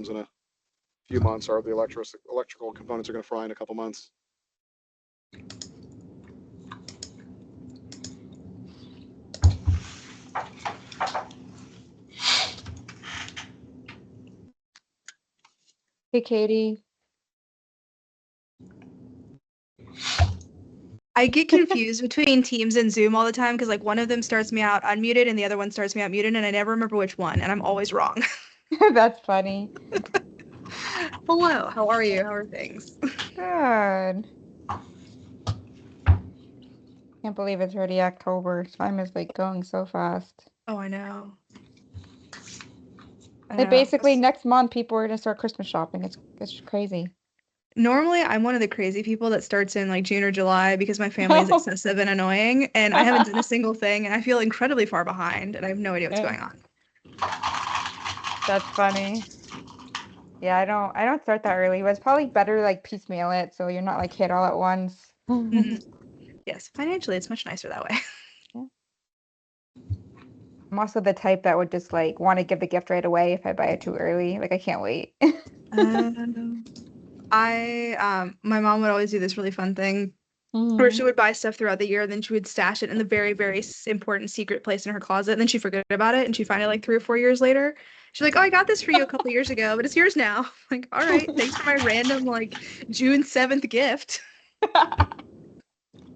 in a few months, or the electrical components are going to fry in a couple months. Hey, Katie. I get confused between Teams and Zoom all the time because like one of them starts me out unmuted and the other one starts me out muted, and I never remember which one, and I'm always wrong. That's funny. Hello, how are you? How are things? Good. Can't believe it's already October. Time is like going so fast. Oh, I know. Like basically next month people are gonna start Christmas shopping. It's crazy. Normally, I'm one of the crazy people that starts in like June or July because my family is excessive and annoying, and I haven't done a single thing, and I feel incredibly far behind, and I have no idea what's going on. That's funny. Yeah, I don't start that early, but it's probably better to like piecemeal it so you're not like hit all at once. Yes, financially, it's much nicer that way. Yeah. I'm also the type that would just like want to give the gift right away if I buy it too early. Like I can't wait. My mom would always do this really fun thing where she would buy stuff throughout the year, and then she would stash it in the very, very important secret place in her closet, and then she'd forget about it, and she'd find it like 3 or 4 years later. She's like, "Oh, I got this for you a couple years ago, but it's yours now." I'm like, all right, thanks for my random like June 7th gift.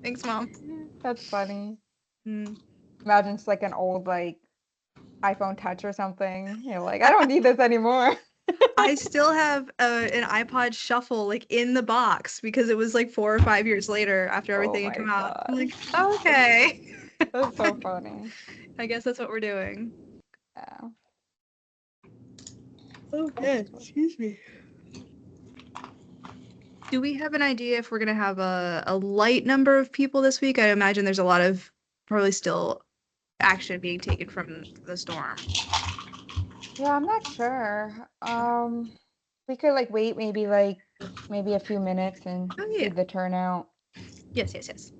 Thanks, Mom. That's funny. Imagine it's like an old like iPhone Touch or something. You're like, I don't need this anymore. I still have an iPod Shuffle like in the box because it was like 4 or 5 years later after everything had come out. I'm like, okay. That's so funny. I guess that's what we're doing. Yeah. Okay, excuse me. Do we have an idea if we're gonna have a light number of people this week? I imagine there's a lot of probably still action being taken from the storm. Yeah, I'm not sure. We could like wait maybe a few minutes and see the turnout. Yes, yes, yes.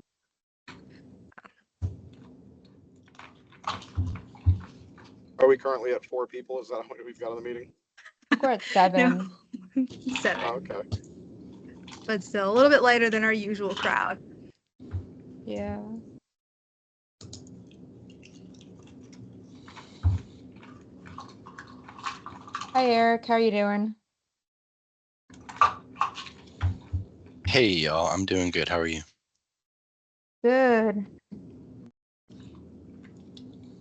Are we currently at 4 people? Is that what we've got in the meeting? We're at 7. No. 7. Oh, okay. But still a little bit lighter than our usual crowd. Yeah. Hi, Eric. How are you doing? Hey, y'all. I'm doing good. How are you? Good.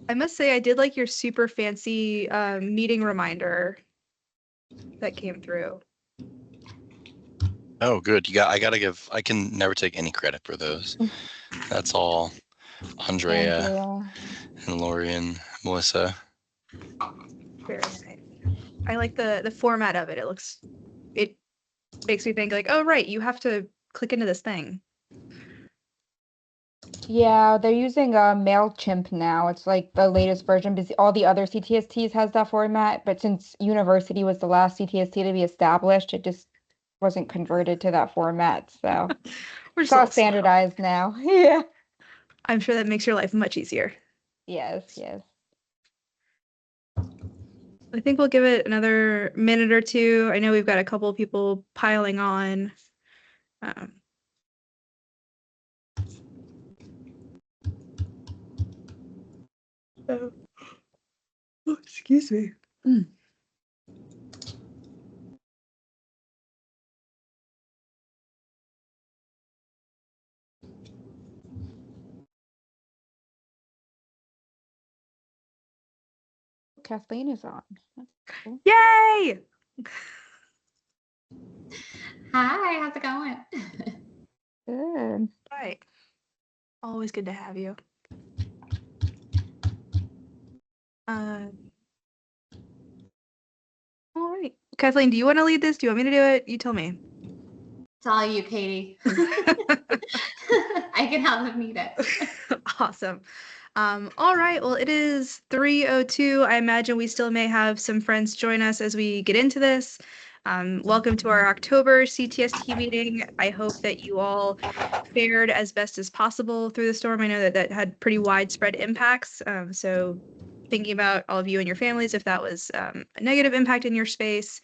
I must say I did like your super fancy meeting reminder that came through. Oh, good. I can never take any credit for those. That's all Andrea and Lori and Melissa. Very nice. I like the format of it. It makes me think like, oh right, you have to click into this thing. Yeah, they're using MailChimp now. It's like the latest version because all the other CTSTs has that format, but since university was the last CTST to be established, it just wasn't converted to that format. So it's all standardized now. Yeah. I'm sure that makes your life much easier. Yes, yes. I think we'll give it another minute or two. I know we've got a couple of people piling on. Oh, excuse me. Kathleen is on. That's cool. Yay! Hi, how's it going? Good. Right. Always good to have you. All right. Kathleen, do you want to lead this? Do you want me to do it? You tell me. It's all you, Katie. I can help if needed. Awesome. All right. Well, it is 3:02. I imagine we still may have some friends join us as we get into this. Welcome to our October CTST meeting. I hope that you all fared as best as possible through the storm. I know that had pretty widespread impacts. So thinking about all of you and your families, if that was a negative impact in your space,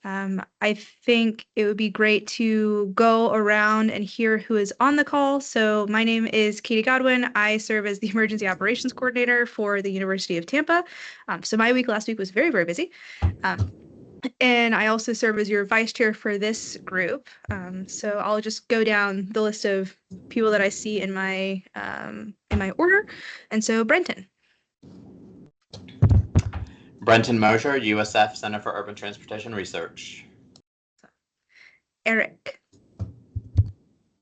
I think it would be great to go around and hear who is on the call. So my name is Katie Godwin. I serve as the Emergency Operations Coordinator for the University of Tampa. So my week last week was very, very busy. And I also serve as your vice chair for this group. So I'll just go down the list of people that I see in my order. And so Brenton. Brenton Mosher, USF Center for Urban Transportation Research. Eric.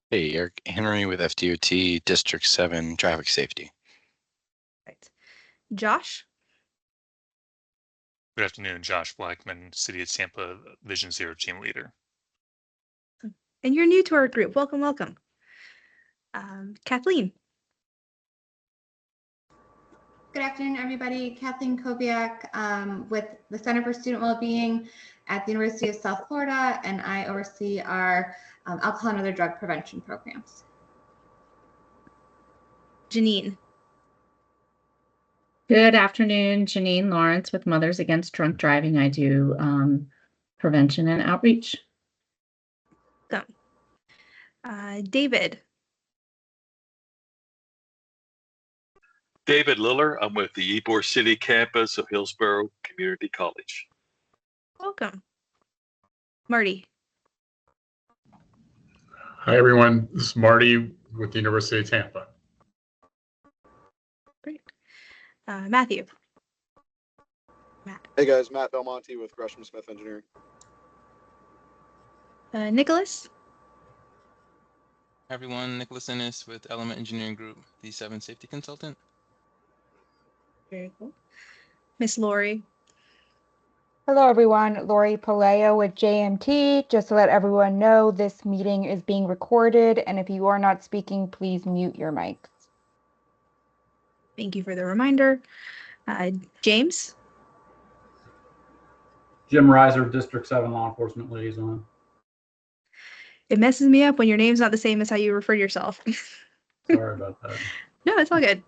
Hey, Eric Henry with FDOT District 7 Traffic Safety. Right. Josh. Good afternoon, Josh Blackman, City of Tampa Vision Zero Team Leader. And you're new to our group. Welcome, welcome. Kathleen. Good afternoon, everybody. Kathleen Kobiak with the Center for Student Wellbeing at the University of South Florida, and I oversee our alcohol and other drug prevention programs. Janine. Good afternoon, Janine Lawrence with Mothers Against Drunk Driving. I do prevention and outreach. David. David Liller. I'm with the Ybor City campus of Hillsborough Community College. Welcome. Marty. Hi, everyone. This is Marty with the University of Tampa. Great. Matthew. Matt. Hey guys, Matt Belmonte with Gresham Smith Engineering. Nicholas. Hi everyone, Nicholas Ennis with Element Engineering Group, the 7 Safety Consultant. Very cool. Miss Lori. Hello, everyone. Lori Paleo with JMT. Just to let everyone know, this meeting is being recorded, and if you are not speaking, please mute your mics. Thank you for the reminder. James. Jim Reiser, District 7 Law Enforcement Liaison. It messes me up when your name's not the same as how you refer to yourself. Sorry about that. No, it's all good.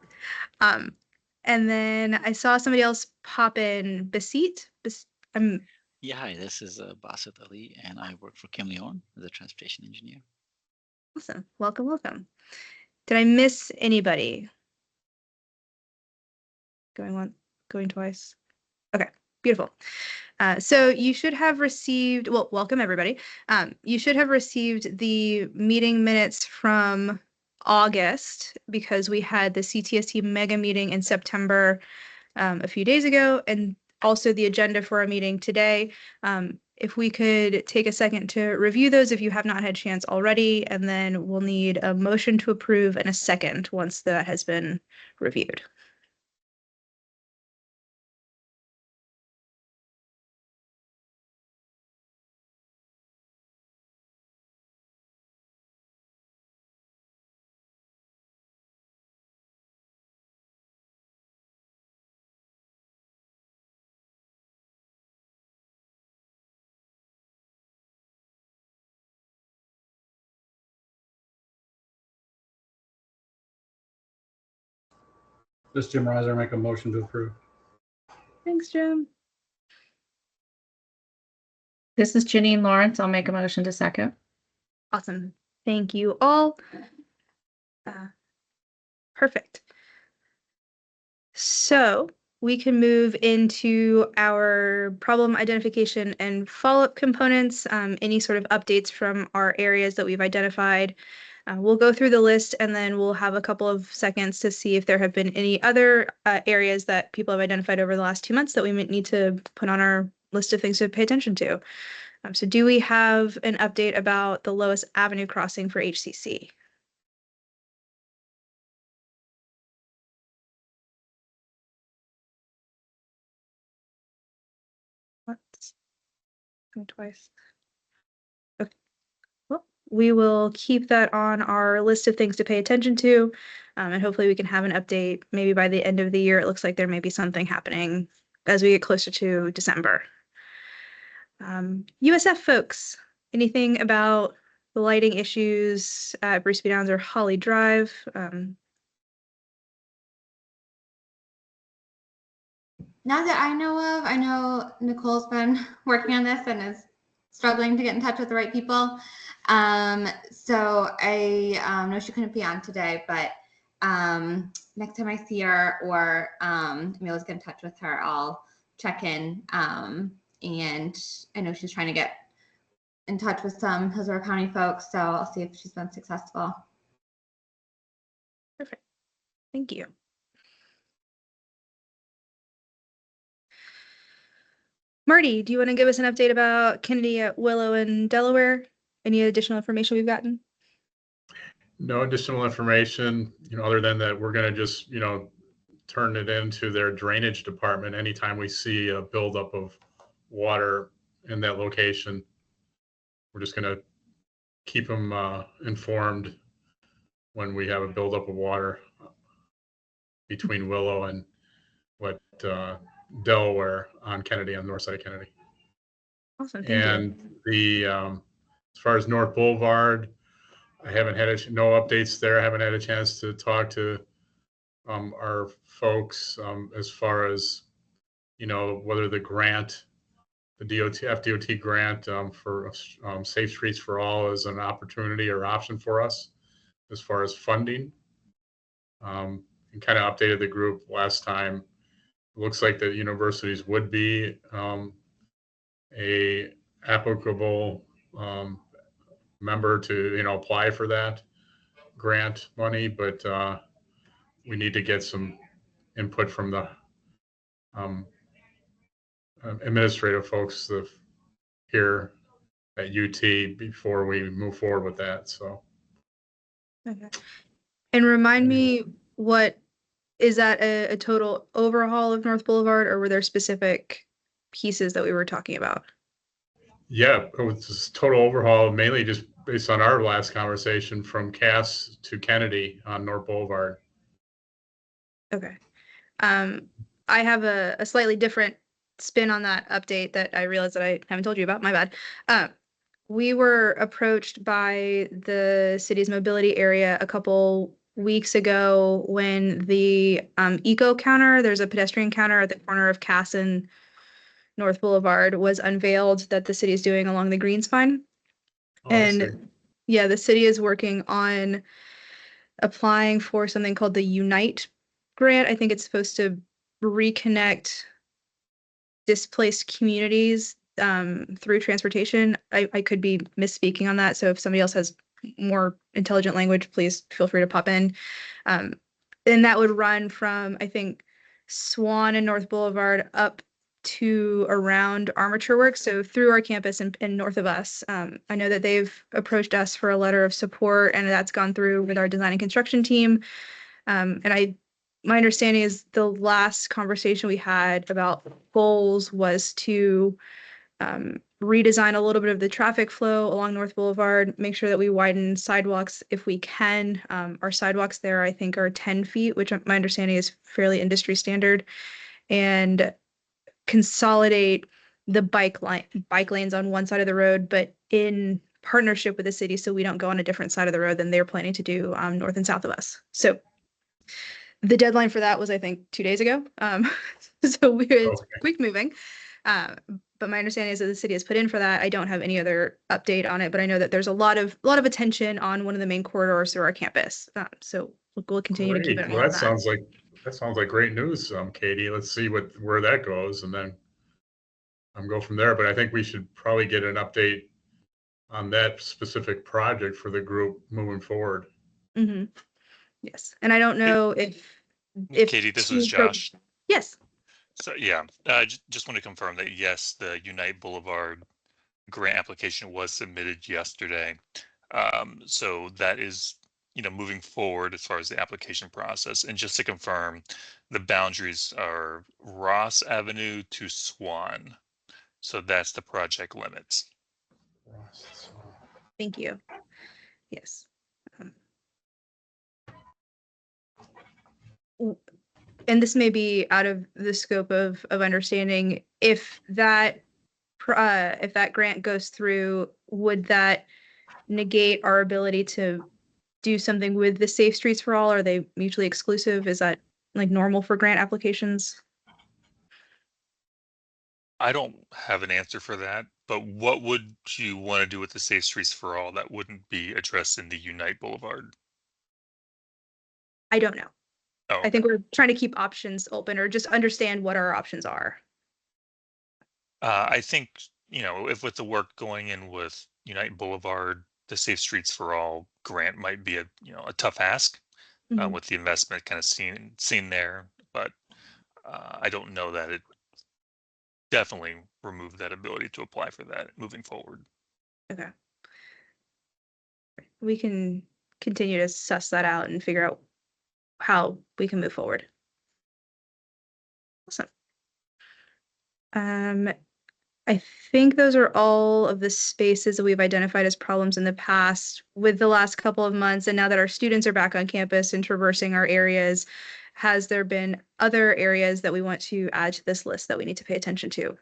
And then I saw somebody else pop in. Basit. Yeah, hi, this is Basit Ali, and I work for Kim Leon as a transportation engineer. Awesome. Welcome, welcome. Did I miss anybody? Going once, going twice. Okay, beautiful. So you should have received, well, welcome everybody. You should have received the meeting minutes from August because we had the CTST mega meeting in September a few days ago, and also the agenda for our meeting today. If we could take a second to review those if you have not had a chance already, and then we'll need a motion to approve and a second once that has been reviewed. This is Jim Reiser. Make a motion to approve. Thanks, Jim. This is Janine Lawrence. I'll make a motion to second. Awesome. Thank you all. Perfect. So we can move into our problem identification and follow-up components, any sort of updates from our areas that we've identified. We'll go through the list and then we'll have a couple of seconds to see if there have been any other areas that people have identified over the last 2 months that we might need to put on our list of things to pay attention to. So do we have an update about the Lois Avenue crossing for HCC? Once, twice. Okay. Well, we will keep that on our list of things to pay attention to, and hopefully we can have an update maybe by the end of the year. It looks like there may be something happening as we get closer to December. USF folks, anything about the lighting issues at Bruce B. Downs or Holly Drive? Not that I know of. I know Nicole's been working on this and is struggling to get in touch with the right people. So I know she couldn't be on today, but next time I see her or I'm able to get in touch with her, I'll check in. And I know she's trying to get in touch with some Hillsborough County folks, so I'll see if she's been successful. Perfect. Thank you. Marty, do you want to give us an update about Kennedy at Willow and Delaware? Any additional information we've gotten? No additional information, other than that we're going to just, turn it into their drainage department anytime we see a buildup of water in that location. We're just going to keep them informed when we have a buildup of water between Willow and Delaware on Kennedy, on the north side of Kennedy. Awesome, thank and you. As far as North Boulevard, I haven't had no updates there. I haven't had a chance to talk to our folks as far as whether the grant, the FDOT grant for Safe Streets for All is an opportunity or option for us as far as funding. And kind of updated the group last time. It looks like the universities would be a applicable member to apply for that grant money, but we need to get some input from the administrative folks here at UT before we move forward with that. So, Okay. And remind me, what is that a total overhaul of North Boulevard, or were there specific pieces that we were talking about? Yeah, it was just total overhaul, mainly just based on our last conversation from Cass to Kennedy on North Boulevard. Okay. I have a slightly different spin on that update that I realized that I haven't told you about. My bad. We were approached by the city's mobility area a couple weeks ago when the eco counter, there's a pedestrian counter at the corner of Cass and North Boulevard, was unveiled that the city is doing along the green spine. And yeah, the city is working on applying for something called the Unite grant. I think it's supposed to reconnect displaced communities through transportation. I could be misspeaking on that. So if somebody else has more intelligent language, please feel free to pop in. And that would run from, I think, Swan and North Boulevard up to around Armature Works, so through our campus and north of us. I know that they've approached us for a letter of support, and that's gone through with our design and construction team. My understanding is the last conversation we had about goals was to redesign a little bit of the traffic flow along North Boulevard, make sure that we widen sidewalks if we can. Our sidewalks there, I think, are 10 feet, which my understanding is fairly industry standard, and consolidate the bike lanes on one side of the road, but in partnership with the city, so we don't go on a different side of the road than they're planning to do north and south of us. So the deadline for that was, I think, 2 days ago. So it's quick moving. But my understanding is that the city has put in for that. I don't have any other update on it, but I know that there's a lot of attention on one of the main corridors through our campus. So we'll continue to keep it. Well, that sounds like great news, Katie. Let's see where that goes, and then go from there. But I think we should probably get an update on that specific project for the group moving forward. Mm-hmm. Yes, and I don't know if Katie, this is Josh. Yes. So yeah, just want to confirm that yes, the Unite Boulevard grant application was submitted yesterday. So that is, moving forward as far as the application process. And just to confirm, the boundaries are Ross Avenue to Swan. So that's the project limits. Thank you. Yes. And this may be out of the scope of understanding. If that grant goes through, would that negate our ability to do something with the Safe Streets for All? Are they mutually exclusive? Is that like normal for grant applications? I don't have an answer for that, but what would you want to do with the Safe Streets for All that wouldn't be addressed in the Unite Boulevard? I don't know. Oh, I okay. think we're trying to keep options open or just understand what our options are. I think, if with the work going in with Unite Boulevard, the Safe Streets for All grant might be a tough ask Mhm. with the investment kind of seen there, but I don't know that it definitely removed that ability to apply for that moving forward. Okay. We can continue to suss that out and figure out how we can move forward. Awesome. I think those are all of the spaces that we've identified as problems in the past with the last couple of months. And now that our students are back on campus and traversing our areas, has there been other areas that we want to add to this list that we need to pay attention to?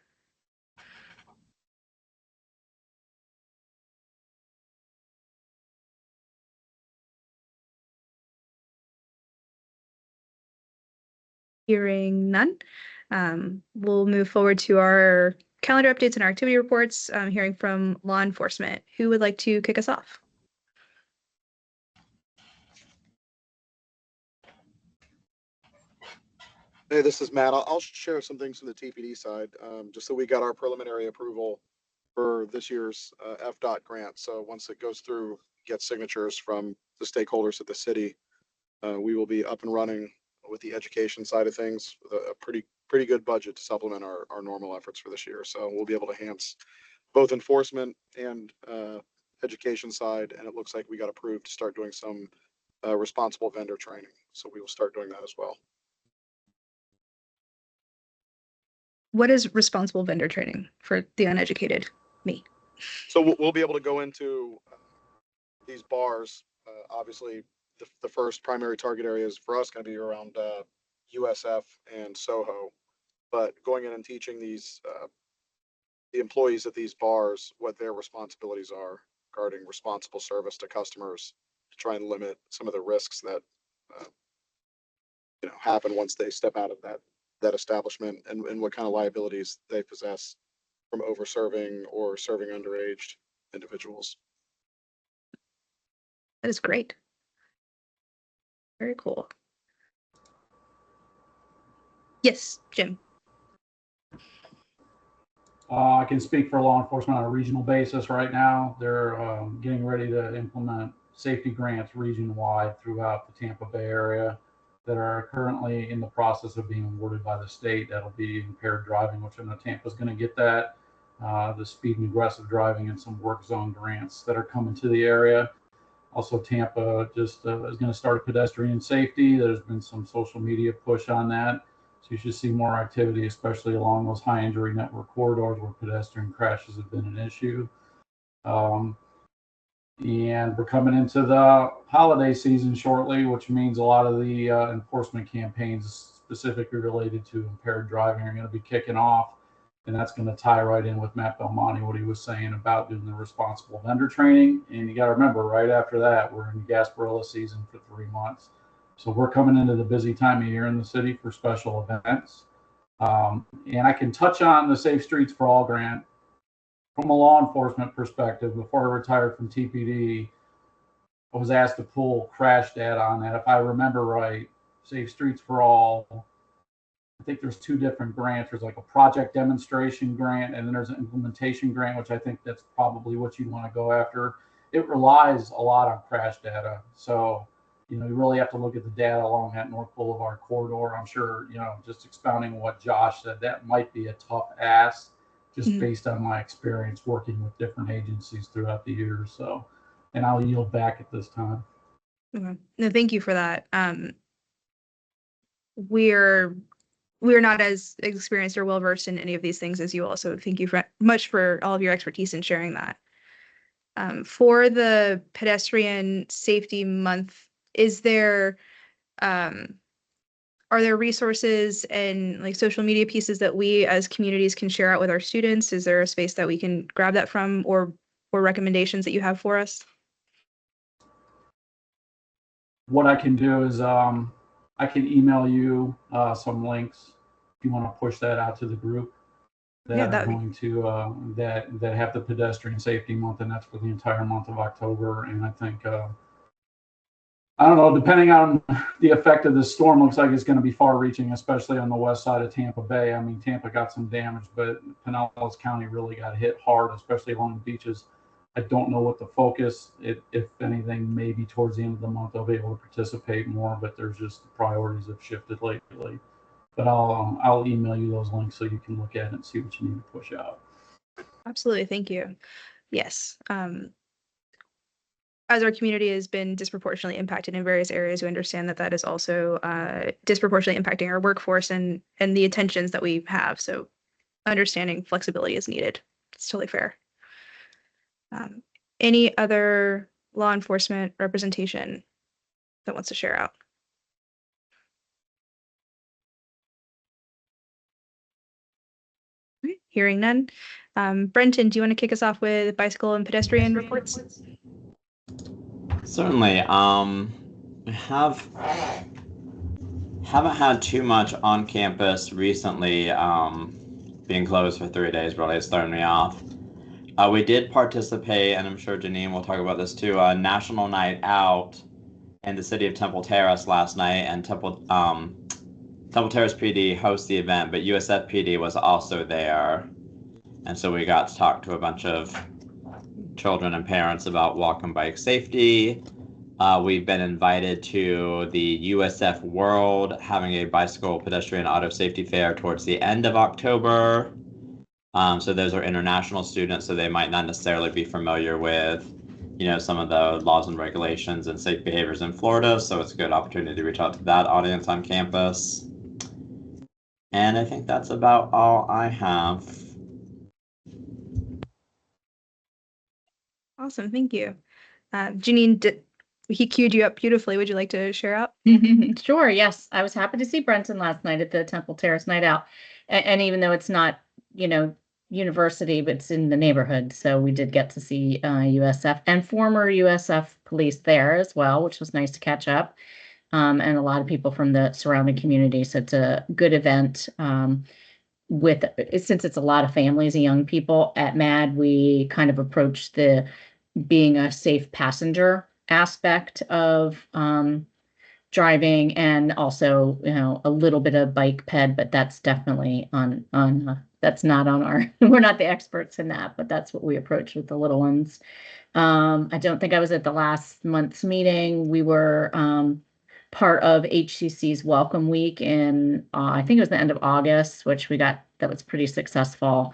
Hearing none, we'll move forward to our calendar updates and our activity reports, hearing from law enforcement. Who would like to kick us off? Hey, this is Matt. I'll share some things from the TPD side, just so we got our preliminary approval for this year's FDOT grant. So once it goes through, get signatures from the stakeholders at the city, we will be up and running with the education side of things with a pretty good budget to supplement our normal efforts for this year. So we'll be able to enhance both enforcement and education side. And it looks like we got approved to start doing some responsible vendor training. So we will start doing that as well. What is responsible vendor training for the uneducated me? So we'll be able to go into these bars. Obviously, the first primary target areas for us going to be around USF and Soho. But going in and teaching the employees at these bars what their responsibilities are regarding responsible service to customers to try and limit some of the risks that uh, happen once they step out of that establishment, and what kind of liabilities they possess from over serving or serving underage individuals. That is great. Very cool. Yes, Jim. I can speak for law enforcement on a regional basis right now. They're getting ready to implement safety grants region-wide throughout the Tampa Bay area that are currently in the process of being awarded by the state. That'll be impaired driving, which I know Tampa's going to get that. The speed and aggressive driving and some work zone grants that are coming to the area. Also, Tampa just is going to start a pedestrian safety. There's been some social media push on that. So you should see more activity, especially along those high injury network corridors where pedestrian crashes have been an issue. And we're coming into the holiday season shortly, which means a lot of the enforcement campaigns specifically related to impaired driving are going to be kicking off. And that's going to tie right in with Matt Belmonte, what he was saying about doing the responsible vendor training. And you got to remember, right after that, we're in Gasparilla season for 3 months. So we're coming into the busy time of year in the city for special events. And I can touch on the Safe Streets for All grant from a law enforcement perspective. Before I retired from TPD, I was asked to pull crash data on that. If I remember right, Safe Streets for All, I think there's 2 different grants. There's like a project demonstration grant, and then there's an implementation grant, which I think that's probably what you want to go after. It relies a lot on crash data. So, you really have to look at the data along that North Boulevard corridor. I'm sure, just expounding what Josh said, that might be a tough ask just based on my experience working with different agencies throughout the years. So, and I'll yield back at this time. Okay. No, thank you for that. We're not as experienced or well versed in any of these things as you all. So thank you much for all of your expertise in sharing that. For the pedestrian safety month, are there resources and like social media pieces that we as communities can share out with our students? Is there a space that we can grab that from, or recommendations that you have for us? What I can do is I can email you some links if you want to push that out to the group. that are going to that have the pedestrian safety month, and that's for the entire month of October. And I think I don't know, depending on the effect of this storm, looks like it's going to be far-reaching, especially on the west side of Tampa Bay. I mean, Tampa got some damage, but Pinellas County really got hit hard, especially along the beaches. I don't know what the focus, if anything, maybe towards the end of the month they'll be able to participate more, but there's just priorities have shifted lately. But I'll email you those links so you can look at it and see what you need to push out. Absolutely, thank you. Yes. As our community has been disproportionately impacted in various areas, we understand that that is also disproportionately impacting our workforce and the attentions that we have. So understanding flexibility is needed. It's totally fair. Any other law enforcement representation that wants to share out? Okay, hearing none. Brenton, do you want to kick us off with bicycle and pedestrian reports? Certainly. Haven't had too much on campus recently. Being closed for 3 days really is throwing me off. We did participate, and I'm sure Janine will talk about this too, a National Night Out in the city of Temple Terrace last night, and Temple Terrace PD hosts the event, but USF PD was also there. And so we got to talk to a bunch of children and parents about walk and bike safety. We've been invited to the USF World, having a bicycle, pedestrian, auto safety fair towards the end of October. So those are international students, so they might not necessarily be familiar with, some of the laws and regulations and safe behaviors in Florida. So it's a good opportunity to reach out to that audience on campus. And I think that's about all I have. Awesome, thank you. Janine, he queued you up beautifully. Would you like to share out? Sure, yes. I was happy to see Brenton last night at the Temple Terrace Night Out. And even though it's not, university, but it's in the neighborhood. So we did get to see USF and former USF police there as well, which was nice to catch up. And a lot of people from the surrounding community. So it's a good event. Since it's a lot of families and young people at MAD, we kind of approached the being a safe passenger aspect of driving, and also a little bit of bike ped, but that's definitely on that's not on our we're not the experts in that, but that's what we approach with the little ones. I don't think I was at the last month's meeting. We were part of HCC's Welcome Week in I think it was the end of August, which that was pretty successful.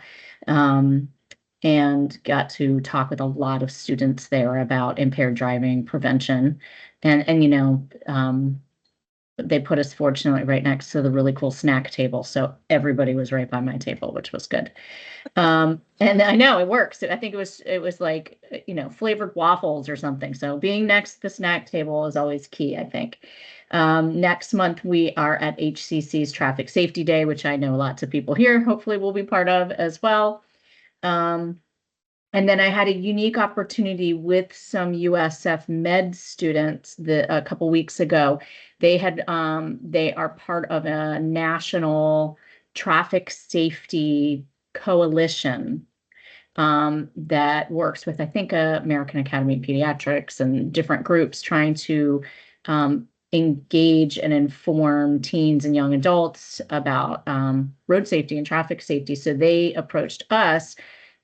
And got to talk with a lot of students there about impaired driving prevention. And they put us fortunately right next to the really cool snack table. So everybody was right by my table, which was good. And I know it works. I think it was like, flavored waffles or something. So being next to the snack table is always key, I think. Next month, we are at HCC's Traffic Safety Day, which I know lots of people here hopefully will be part of as well. And then I had a unique opportunity with some USF Med students a couple weeks ago. They are part of a national traffic safety coalition that works with, I think, American Academy of Pediatrics and different groups trying to engage and inform teens and young adults about road safety and traffic safety. So they approached us.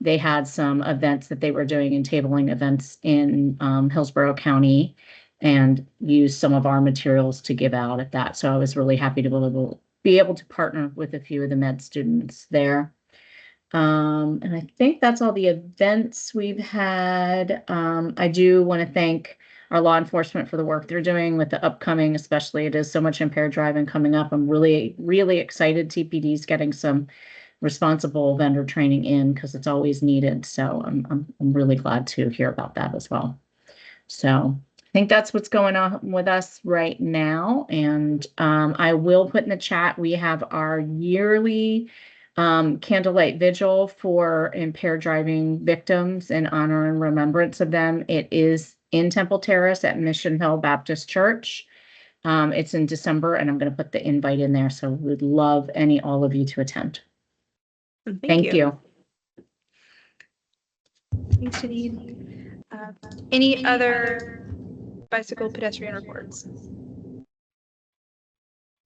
They had some events that they were doing, and tabling events in Hillsborough County, and used some of our materials to give out at that. So I was really happy to be able to partner with a few of the med students there. And I think that's all the events we've had. I do want to thank our law enforcement for the work they're doing with the upcoming, especially it is so much impaired driving coming up. I'm really, really excited. TPD's getting some responsible vendor training in because it's always needed. So I'm really glad to hear about that as well. So I think that's what's going on with us right now. And I will put in the chat, we have our yearly candlelight vigil for impaired driving victims in honor and remembrance of them. It is in Temple Terrace at Mission Hill Baptist Church. It's in December, and I'm going to put the invite in there. So we'd love all of you to attend. Thank you. Thanks, Janine. Any other bicycle pedestrian reports?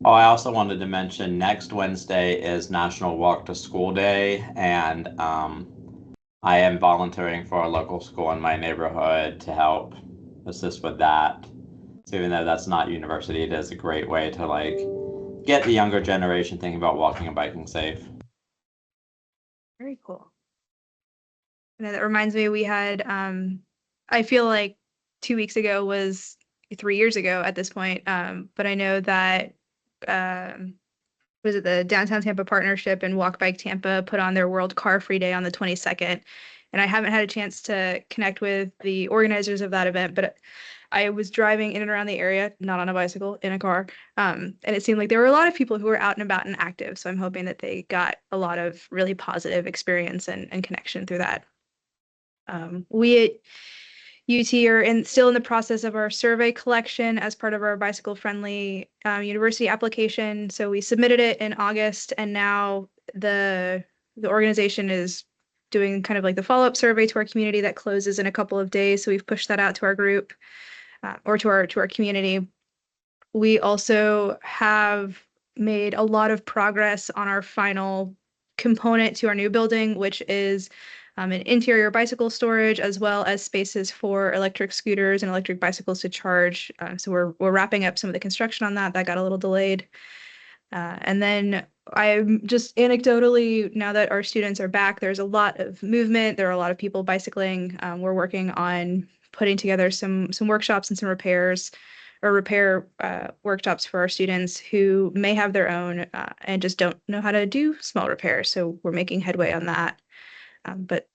Oh, I also wanted to mention next Wednesday is National Walk to School Day, and I am volunteering for a local school in my neighborhood to help assist with that. So even though that's not university, it is a great way to like get the younger generation thinking about walking and biking safe. Very cool. And that reminds me, we had, I feel like 2 weeks ago was 3 years ago at this point, but I know that, was it the Downtown Tampa Partnership and Walk Bike Tampa put on their World Car Free Day on the 22nd. And I haven't had a chance to connect with the organizers of that event, but I was driving in and around the area, not on a bicycle, in a car. And it seemed like there were a lot of people who were out and about and active. So I'm hoping that they got a lot of really positive experience and connection through that. We at UT are still in the process of our survey collection as part of our bicycle friendly university application. So we submitted it in August, and now the organization is doing kind of like the follow-up survey to our community that closes in a couple of days. So we've pushed that out to our group or to our community. We also have made a lot of progress on our final component to our new building, which is an interior bicycle storage, as well as spaces for electric scooters and electric bicycles to charge. So we're wrapping up some of the construction on that. That got a little delayed. And then I'm just anecdotally, now that our students are back, there's a lot of movement. There are a lot of people bicycling. We're working on putting together some workshops and some repairs or repair workshops for our students who may have their own and just don't know how to do small repairs. So we're making headway on that. But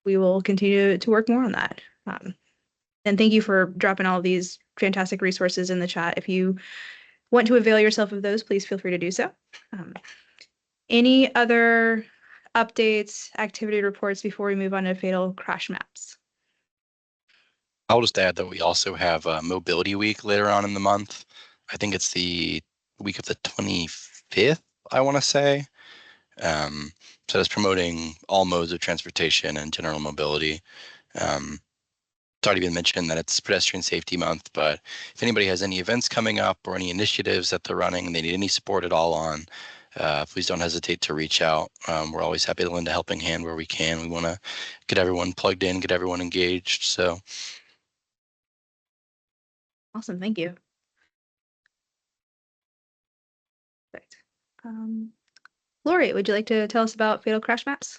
we will continue to work more on that. And thank you for dropping all of these fantastic resources in the chat. If you want to avail yourself of those, please feel free to do so. Any other updates, activity reports before we move on to fatal crash maps? I'll just add that we also have Mobility Week later on in the month. I think it's the week of the 25th, I want to say. So it's promoting all modes of transportation and general mobility. It's already been mentioned that it's Pedestrian Safety Month, but if anybody has any events coming up or any initiatives that they're running and they need any support at all on, please don't hesitate to reach out. We're always happy to lend a helping hand where we can. We want to get everyone plugged in, get everyone engaged. So. Awesome, thank you. Perfect. Lori, would you like to tell us about fatal crash maps?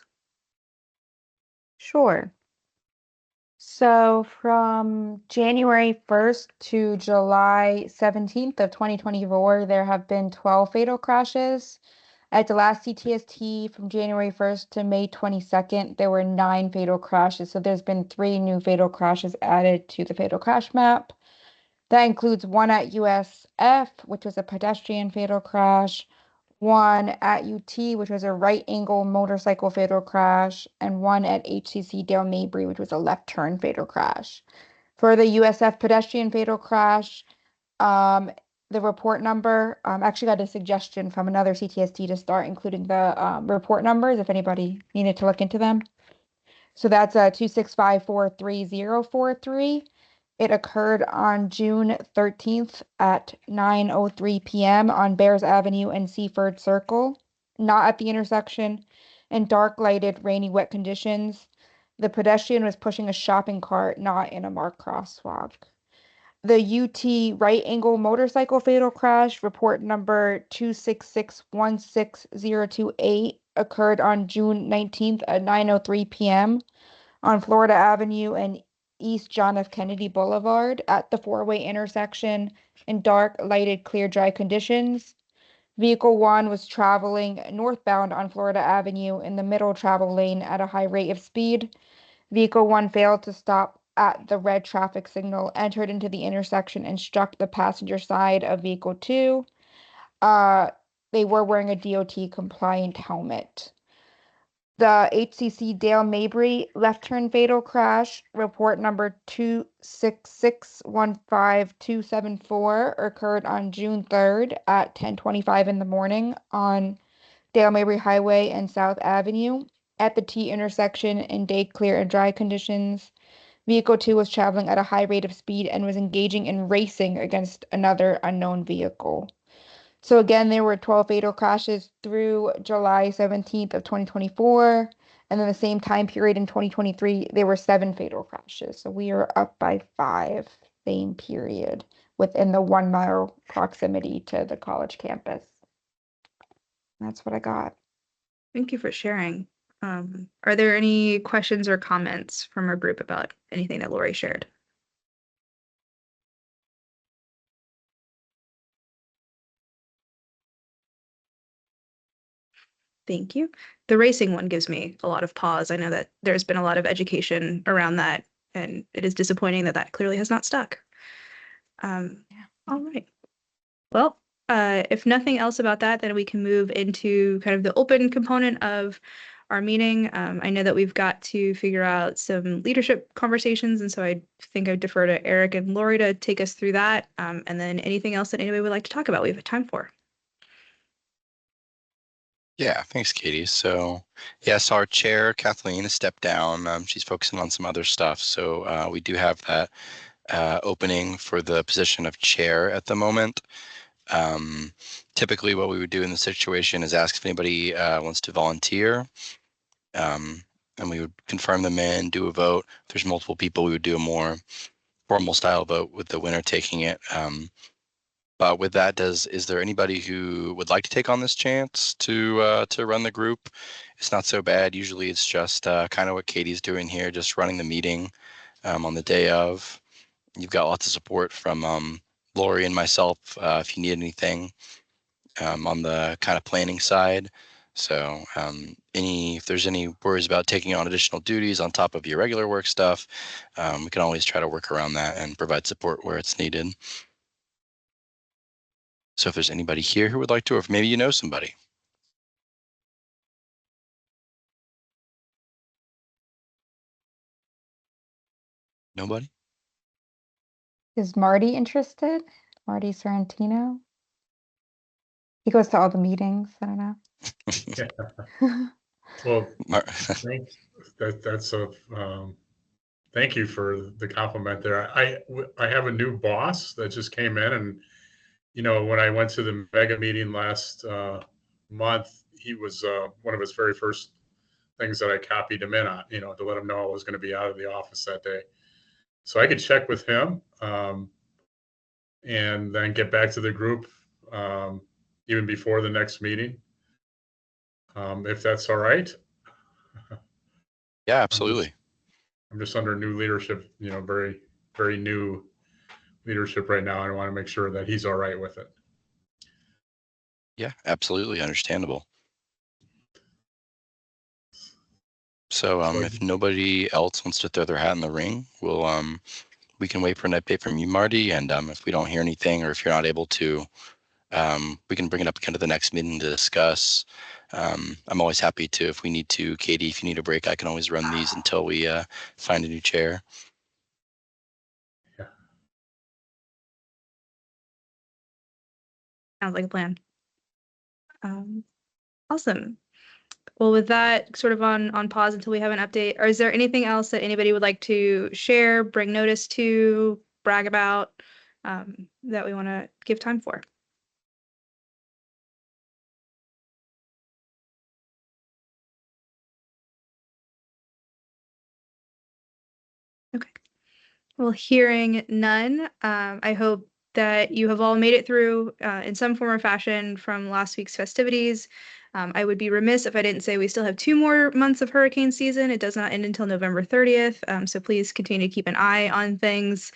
Sure. So from January 1st to July 17th of 2024, there have been 12 fatal crashes. At the last CTST from January 1st to May 22nd, there were 9 fatal crashes. So there's been 3 new fatal crashes added to the fatal crash map. That includes one at USF, which was a pedestrian fatal crash, one at UT, which was a right angle motorcycle fatal crash, and one at HCC Dale Mabry, which was a left turn fatal crash. For the USF pedestrian fatal crash, the report number, actually got a suggestion from another CTST to start including the report numbers if anybody needed to look into them. So that's 265-43043. It occurred on June 13th at 9:03 p.m. on Bears Avenue and Seaford Circle, not at the intersection, in dark lighted, rainy, wet conditions. The pedestrian was pushing a shopping cart, not in a marked crosswalk. The UT right angle motorcycle fatal crash, report number 266-16028, occurred on June 19th at 9:03 p.m. on Florida Avenue and East John F. Kennedy Boulevard at the four-way intersection in dark, lighted, clear, dry conditions. Vehicle 1 was traveling northbound on Florida Avenue in the middle travel lane at a high rate of speed. Vehicle 1 failed to stop at the red traffic signal, entered into the intersection, and struck the passenger side of Vehicle 2. They were wearing a DOT-compliant helmet. The HCC Dale Mabry left turn fatal crash, report number 266-15274, occurred on June 3rd at 10:25 in the morning on Dale Mabry Highway and South Avenue at the T intersection in day clear and dry conditions. Vehicle 2 was traveling at a high rate of speed and was engaging in racing against another unknown vehicle. So again, there were 12 fatal crashes through July 17th of 2024. And then the same time period in 2023, there were 7 fatal crashes. So we are up by 5 same period within the 1 mile proximity to the college campus. That's what I got. Thank you for sharing. Are there any questions or comments from our group about anything that Lori shared? Thank you. The racing one gives me a lot of pause. I know that there's been a lot of education around that, and it is disappointing that that clearly has not stuck. All right. Well, if nothing else about that, then we can move into kind of the open component of our meeting. I know that we've got to figure out some leadership conversations, and so I think I'd defer to Eric and Lori to take us through that, and then anything else that anybody would like to talk about, we have time for. Yeah, thanks, Katie. So, yes, our chair, Kathleen, has stepped down. She's focusing on some other stuff. So we do have that opening for the position of chair at the moment. Typically, what we would do in the situation is ask if anybody wants to volunteer. And we would confirm them in, do a vote. If there's multiple people, we would do a more formal style vote with the winner taking it. But with that, is there anybody who would like to take on this chance to run the group? It's not so bad. Usually it's just kind of what Katie's doing here, just running the meeting on the day of. You've got lots of support from Lori and myself if you need anything on the kind of planning side. So if there's any worries about taking on additional duties on top of your regular work stuff, we can always try to work around that and provide support where it's needed. So if there's anybody here who would like to, or if maybe you know somebody. Nobody? Is Marty interested? Marty Sorrentino? He goes to all the meetings. I don't know. Well, thank you for the compliment there. I have a new boss that just came in, and when I went to the mega meeting last month, he was one of his very first things that I copied him in on, to let him know I was going to be out of the office that day. So I could check with him and then get back to the group even before the next meeting, if that's all right. Yeah, absolutely. I'm just under new leadership, very, very new leadership right now. I want to make sure that he's all right with it. Yeah, absolutely understandable. So if nobody else wants to throw their hat in the ring, we can wait for an update from you, Marty. And if we don't hear anything, or if you're not able to, we can bring it up kind of the next meeting to discuss. I'm always happy to, if we need to. Katie, if you need a break, I can always run these until we find a new chair. Yeah. Sounds like a plan. Awesome. Well, with that sort of on pause until we have an update, or is there anything else that anybody would like to share, bring notice to, brag about, that we want to give time for? Okay. Well, hearing none, I hope that you have all made it through in some form or fashion from last week's festivities. I would be remiss if I didn't say we still have 2 more months of hurricane season. It does not end until November 30th, so please continue to keep an eye on things.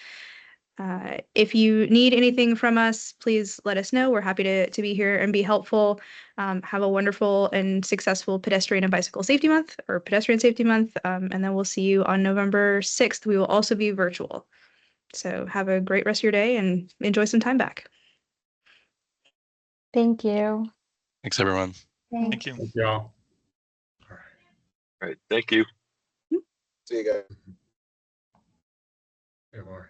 If you need anything from us, please let us know. We're happy to be here and be helpful. Have a wonderful and successful Pedestrian and Bicycle Safety Month, or Pedestrian Safety Month, and then we'll see you on November 6th. We will also be virtual. So have a great rest of your day and enjoy some time back. Thank you. Thanks, everyone. Thank you. Thank y'all. All right. Thank you. See you guys. Hey, Laura.